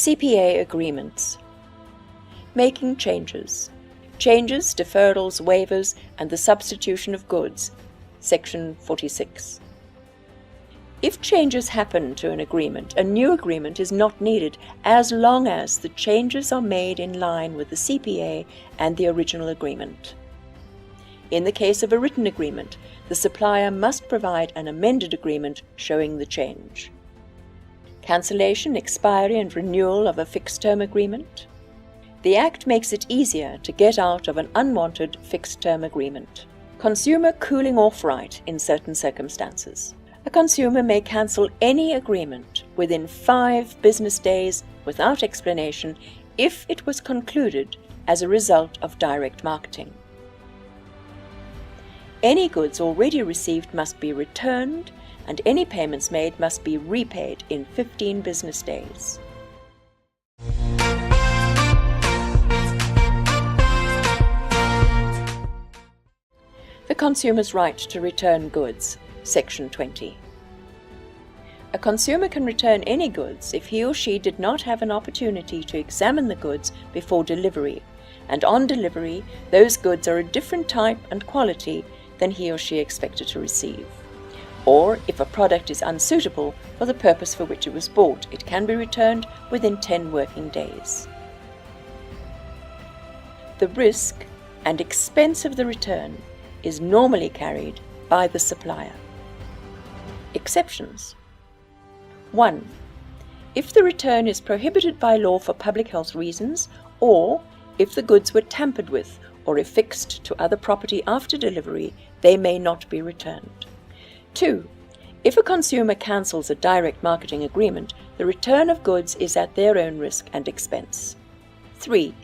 CPA agreements. Making changes. Changes, deferrals, waivers, and the substitution of goods. Section 46. If changes happen to an agreement, a new agreement is not needed as long as the changes are made in line with the CPA and the original agreement. In the case of a written agreement, the supplier must provide an amended agreement showing the change. Cancellation, expiry, and renewal of a fixed-term agreement. The Act makes it easier to get out of an unwanted fixed-term agreement. Consumer cooling-off right in certain circumstances. A consumer may cancel any agreement within 5 business days without explanation if it was concluded as a result of direct marketing. Any goods already received must be returned, and any payments made must be repaid in 15 business days. The consumer's right to return goods. Section 20. A consumer can return any goods if he or she did not have an opportunity to examine the goods before delivery, and on delivery those goods are a different type and quality than he or she expected to receive. Or if a product is unsuitable for the purpose for which it was bought, it can be returned within 10 working days. The risk and expense of the return is normally carried by the supplier. Exceptions. 1. If the return is prohibited by law for public health reasons, or if the goods were tampered with or affixed to other property after delivery, they may not be returned. 2. If a consumer cancels a direct marketing agreement, the return of goods is at their own risk and expense. 3.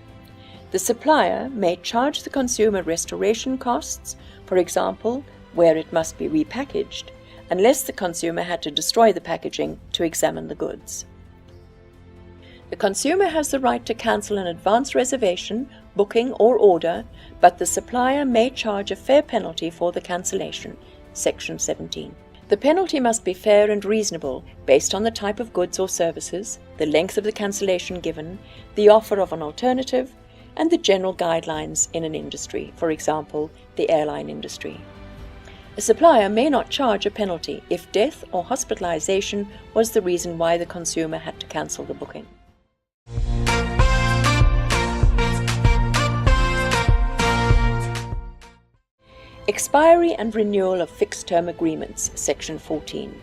The supplier may charge the consumer restoration costs, for example, where it must be repackaged, unless the consumer had to destroy the packaging to examine the goods. The consumer has the right to cancel an advance reservation, booking, or order, but the supplier may charge a fair penalty for the cancellation. Section 17. The penalty must be fair and reasonable based on the type of goods or services, the length of the cancellation given, the offer of an alternative, and the general guidelines in an industry, for example, the airline industry. A supplier may not charge a penalty if death or hospitalization was the reason why the consumer had to cancel the booking. Expiry and renewal of fixed-term agreements. Section 14.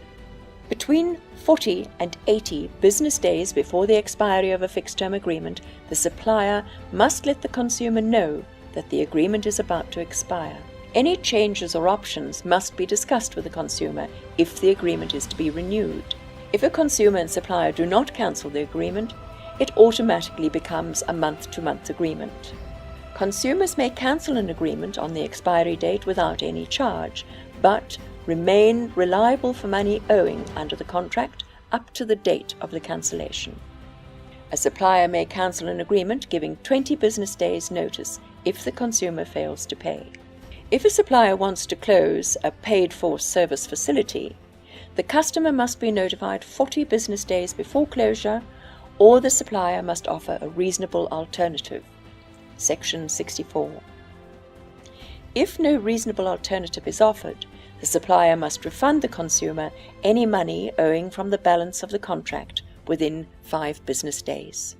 Between 40 and 80 business days before the expiry of a fixed-term agreement, the supplier must let the consumer know that the agreement is about to expire. Any changes or options must be discussed with the consumer if the agreement is to be renewed. If a consumer and supplier do not cancel the agreement, it automatically becomes a month-to-month agreement. Consumers may cancel an agreement on the expiry date without any charge, but remain reliable for money owing under the contract up to the date of the cancellation. A supplier may cancel an agreement giving 20 business days notice if the consumer fails to pay. If a supplier wants to close a paid-for service facility, the customer must be notified 40 business days before closure, or the supplier must offer a reasonable alternative. Section 64. If no reasonable alternative is offered, the supplier must refund the consumer any money owing from the balance of the contract within 5 business days.